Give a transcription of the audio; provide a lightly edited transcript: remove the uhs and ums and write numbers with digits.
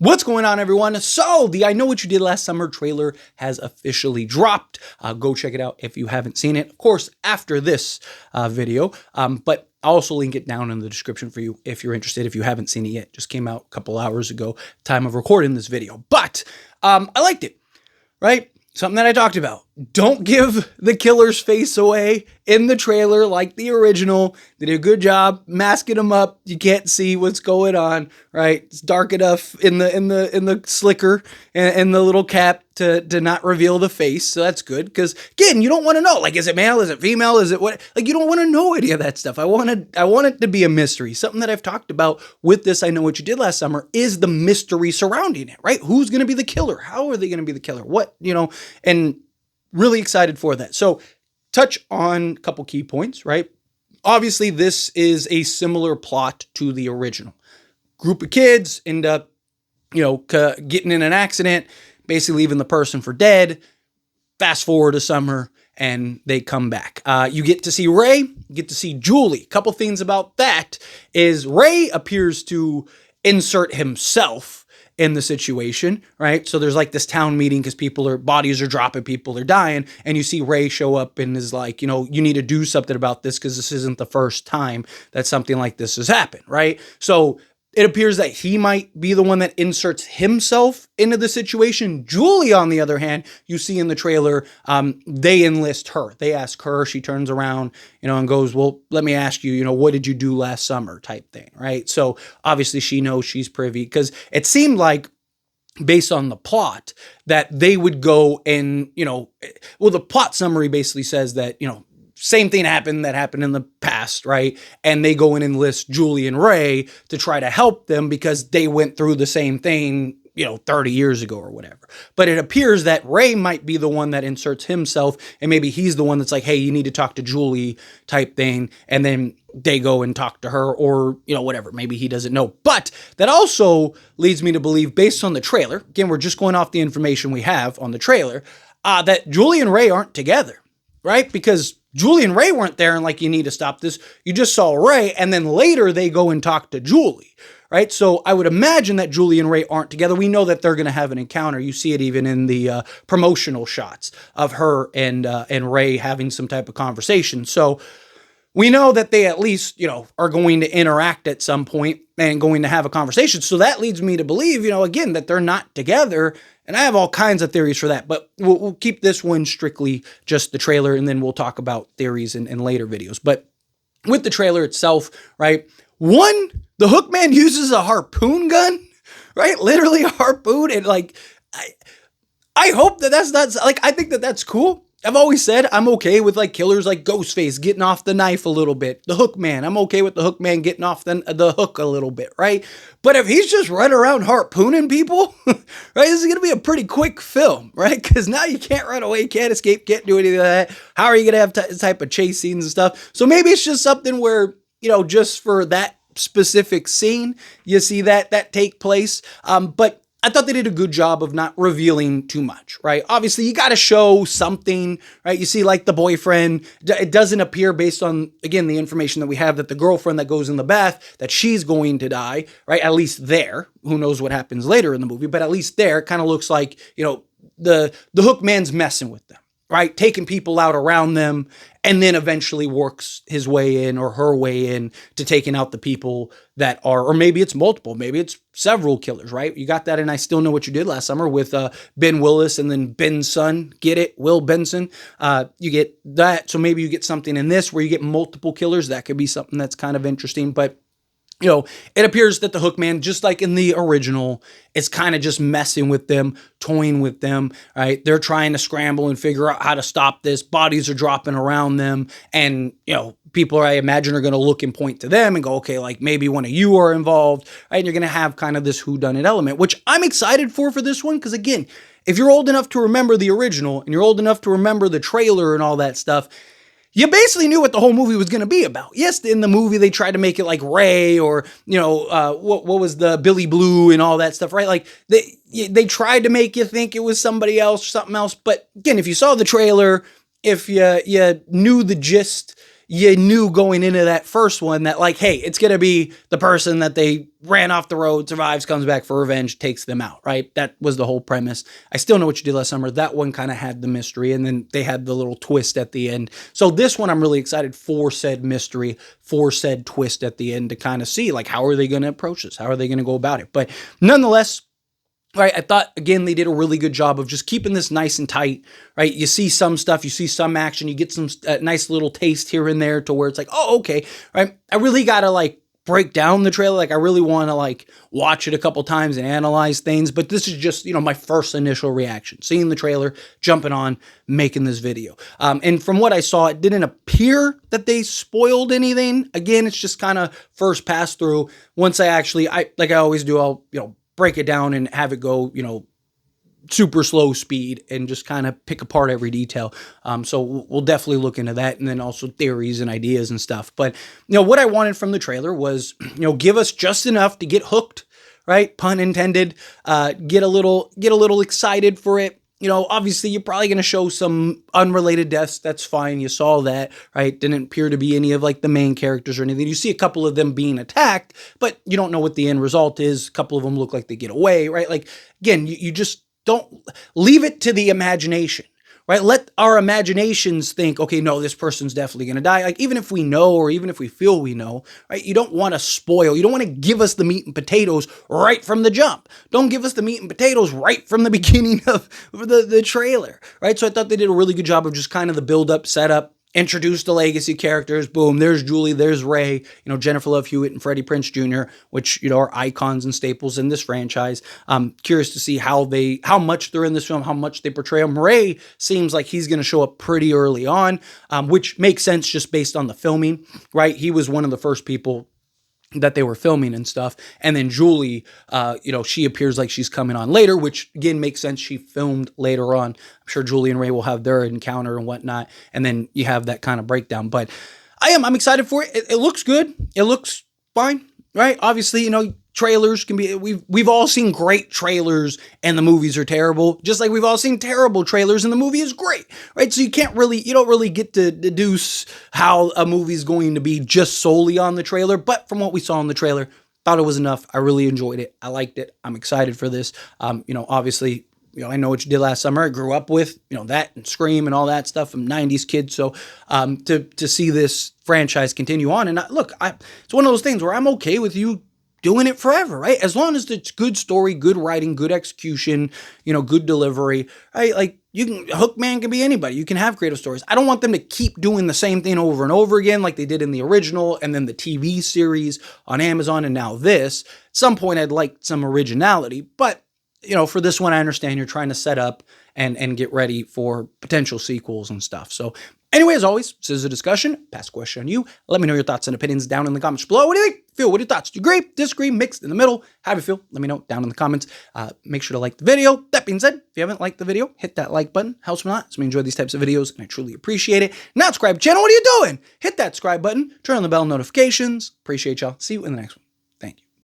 What's going on, everyone? So the I Know What You Did Last Summer trailer has officially dropped. Go check it out if you haven't seen it. Of course, after this video, but I'll also link it down in the description for you if you're interested, if you haven't seen it yet. Just came out a couple hours ago, time of recording this video. But I liked it, right? Something that I talked about. Don't give the killer's face away in the trailer like the original. They did a good job masking him up. You can't see what's going on, right? It's dark enough in the slicker and the little cap to not reveal the face. So that's good because again, you don't want to know. Like, is it male? Is it female? Is it what? Like, you don't want to know any of that stuff. I want it to be a mystery. Something that I've talked about with this I Know What You Did Last Summer is the mystery surrounding it, right? Who's going to be the killer? How are they going to be the killer? What, and really excited for that. So touch on a couple key points, right? Obviously, this is a similar plot to the original. Group of kids end up, getting in an accident, basically leaving the person for dead. Fast forward to summer and they come back. You get to see Ray, you get to see Julie. A couple things about that is Ray appears to insert himself in the situation, right? So there's like this town meeting because bodies are dropping, people are dying, and you see Ray show up and is like, you need to do something about this because this isn't the first time that something like this has happened, right? So it appears that he might be the one that inserts himself into the situation. Julie, on the other hand, you see in the trailer, they enlist her. They ask her, she turns around, and goes, well, let me ask you, what did you do last summer type thing, right? So obviously she knows she's privy because it seemed like based on the plot that they would go and, the plot summary basically says that, same thing happened that happened in the past, right? And they go and enlist Julie and Ray to try to help them because they went through the same thing, 30 years ago or whatever. But it appears that Ray might be the one that inserts himself, and maybe he's the one that's like, hey, you need to talk to Julie type thing. And then they go and talk to her or, whatever. Maybe he doesn't know. But that also leads me to believe, based on the trailer, again, we're just going off the information we have on the trailer, that Julie and Ray aren't together, right? Because Julie and Ray weren't there and like, you need to stop this. You just saw Ray, and then later they go and talk to Julie, right? So I would imagine that Julie and Ray aren't together. We know that they're going to have an encounter. You see it even in the promotional shots of her and Ray having some type of conversation. So we know that they at least, are going to interact at some point and going to have a conversation. So that leads me to believe, again, that they're not together. And I have all kinds of theories for that, but we'll keep this one strictly just the trailer, and then we'll talk about theories in later videos. But with the trailer itself, right? One, the Hookman uses a harpoon gun, right? Literally a harpoon. And like, I hope that's not, like, I think that that's cool. I've always said I'm okay with like killers like Ghostface getting off the knife a little bit. The Hookman, I'm okay with the Hookman getting off the hook a little bit, right? But if he's just running around harpooning people, right, this is going to be a pretty quick film, right? Because now you can't run away, can't escape, can't do any of that. How are you going to have type of chase scenes and stuff? So maybe it's just something where, just for that specific scene, you see that take place. But I thought they did a good job of not revealing too much, right? Obviously, you got to show something, right? You see, like the boyfriend, it doesn't appear based on, again, the information that we have that the girlfriend that goes in the bath, that she's going to die, right? At least there. Who knows what happens later in the movie, but at least there, it kind of looks like, the Hookman's messing with them, right? Taking people out around them, and then eventually works his way in or her way in to taking out the people that are, or maybe it's multiple, maybe it's several killers, right? You got that in I Still Know What You Did Last Summer with Ben Willis and then Ben's son, get it? Will Benson. You get that. So maybe you get something in this where you get multiple killers. That could be something that's kind of interesting, but it appears that the Hookman, just like in the original, is kind of just messing with them, toying with them, right? They're trying to scramble and figure out how to stop this. Bodies are dropping around them. And, people, I imagine, are going to look and point to them and go, okay, like maybe one of you are involved, right? And you're going to have kind of this whodunit element, which I'm excited for this one. Because again, if you're old enough to remember the original and you're old enough to remember the trailer and all that stuff, you basically knew what the whole movie was going to be about. Yes, in the movie, they tried to make it like Ray or, what was the Billy Blue and all that stuff, right? Like they tried to make you think it was somebody else, something else. But again, if you saw the trailer, if you knew the gist, you knew going into that first one that like, hey, it's going to be the person that they ran off the road, survives, comes back for revenge, takes them out, right? That was the whole premise. I Still Know What You Did Last Summer. That one kind of had the mystery, and then they had the little twist at the end. So this one I'm really excited for said mystery, for said twist at the end to kind of see like, how are they going to approach this? How are they going to go about it? But nonetheless, right, I thought, again, they did a really good job of just keeping this nice and tight, right? You see some stuff, you see some action, you get some nice little taste here and there to where it's like, oh, okay, right? I really got to like break down the trailer. Like I really want to like watch it a couple times and analyze things, but this is just, my first initial reaction, seeing the trailer, jumping on, making this video. And from what I saw, it didn't appear that they spoiled anything. Again, it's just kind of first pass through. Once like I always do, I'll, break it down and have it go, super slow speed and just kind of pick apart every detail. So we'll definitely look into that, and then also theories and ideas and stuff. But, what I wanted from the trailer was, give us just enough to get hooked, right? Pun intended, get a little excited for it. Obviously you're probably going to show some unrelated deaths. That's fine. You saw that, right? Didn't appear to be any of like the main characters or anything. You see a couple of them being attacked, but you don't know what the end result is. A couple of them look like they get away, right? Like, again, you just don't leave it to the imagination, right? Let our imaginations think, okay, no, this person's definitely going to die. Like, even if we know, or even if we feel we know, right? You don't want to spoil. You don't want to give us the meat and potatoes right from the jump. Don't give us the meat and potatoes right from the beginning of the trailer, right? So I thought they did a really good job of just kind of the build up, setup, introduce the legacy characters. Boom, there's Julie, there's Ray, Jennifer Love Hewitt and Freddie Prinze Jr., which, are icons and staples in this franchise. Curious to see how much they're in this film, how much they portray them. Ray seems like he's going to show up pretty early on, which makes sense just based on the filming, right? He was one of the first people that they were filming and stuff. And then Julie, she appears like she's coming on later, which again makes sense. She filmed later on. I'm sure Julie and Ray will have their encounter and whatnot. And then you have that kind of breakdown. But I'm excited for it. It looks good. It looks fine, right? Obviously, trailers can be, we've all seen great trailers and the movies are terrible, just like we've all seen terrible trailers and the movie is great, right? So you don't really get to deduce how a movie is going to be just solely on the trailer. But from what we saw in the trailer, thought it was enough. I really enjoyed it. I liked it. I'm excited for this. Obviously, I Know What You Did Last Summer. I grew up with, that and Scream and all that stuff. I'm 90s kid. So to see this franchise continue on, and it's one of those things where I'm okay with you doing it forever, right? As long as it's good story, good writing, good execution, good delivery, right? Like Hookman can be anybody. You can have creative stories. I don't want them to keep doing the same thing over and over again like they did in the original and then the TV series on Amazon and now this. At some point, I'd like some originality, but for this one, I understand you're trying to set up and get ready for potential sequels and stuff. So anyway, as always, this is a discussion. Pass a question on you. Let me know your thoughts and opinions down in the comments below. What do you think? What are your thoughts? Do you agree? Disagree? Mixed in the middle? How do you feel? Let me know down in the comments. Make sure to like the video. That being said, if you haven't liked the video, hit that like button. Helps me a lot. So we enjoy these types of videos, and I truly appreciate it. Not subscribe to the channel. What are you doing? Hit that subscribe button. Turn on the bell notifications. Appreciate y'all. See you in the next one.